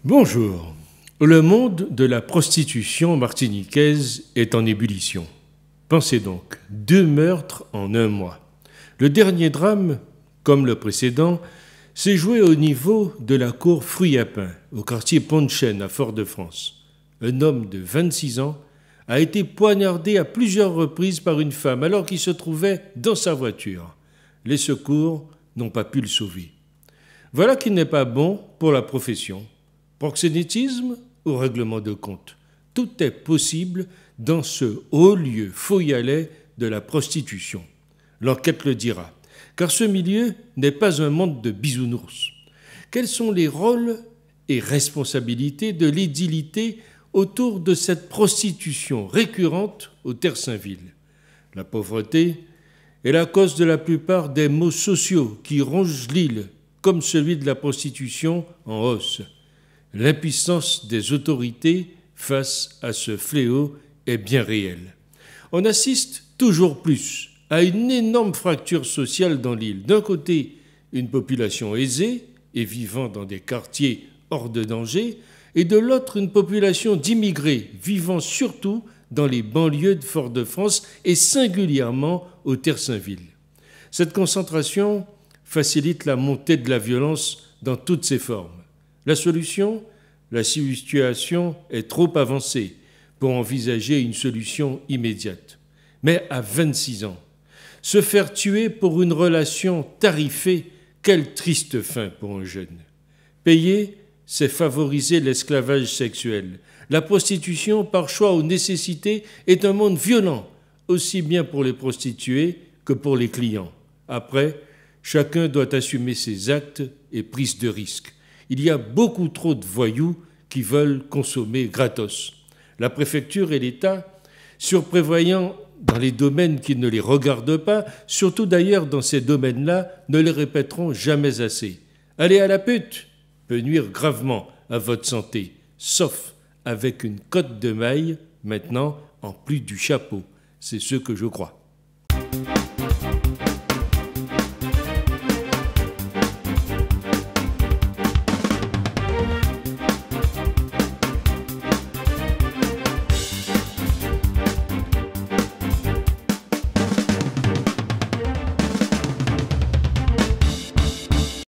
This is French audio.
Bonjour. Le monde de la prostitution martiniquaise est en ébullition. Pensez donc, 2 meurtres en un mois. Le dernier drame, comme le précédent, s'est joué au niveau de la cour Fruits à Pain, au quartier Pont-de-Chêne à Fort-de-France. Un homme de 26 ans a été poignardé à plusieurs reprises par une femme alors qu'il se trouvait dans sa voiture. Les secours n'ont pas pu le sauver. Voilà qui n'est pas bon pour la profession. Proxénétisme ou règlement de compte, tout est possible dans ce haut lieu faux-yalais de la prostitution. L'enquête le dira, car ce milieu n'est pas un monde de bisounours. Quels sont les rôles et responsabilités de l'édilité autour de cette prostitution récurrente au Terre-Saint-Ville? La pauvreté est la cause de la plupart des maux sociaux qui rongent l'île, comme celui de la prostitution en hausse. L'impuissance des autorités face à ce fléau est bien réelle. On assiste toujours plus à une énorme fracture sociale dans l'île. D'un côté, une population aisée et vivant dans des quartiers hors de danger, et de l'autre, une population d'immigrés vivant surtout dans les banlieues de Fort-de-France et singulièrement au Terre-Saint-Ville. Cette concentration facilite la montée de la violence dans toutes ses formes. La solution? La situation est trop avancée pour envisager une solution immédiate. Mais à 26 ans, se faire tuer pour une relation tarifée, quelle triste fin pour un jeune. Payer, c'est favoriser l'esclavage sexuel. La prostitution, par choix ou nécessité, est un monde violent, aussi bien pour les prostituées que pour les clients. Après, chacun doit assumer ses actes et prises de risques. Il y a beaucoup trop de voyous qui veulent consommer gratos. La préfecture et l'État, surprévoyant dans les domaines qui ne les regardent pas, surtout d'ailleurs dans ces domaines-là, ne les répéteront jamais assez. Aller à la pute peut nuire gravement à votre santé, sauf avec une cotte de maille, maintenant en plus du chapeau. C'est ce que je crois.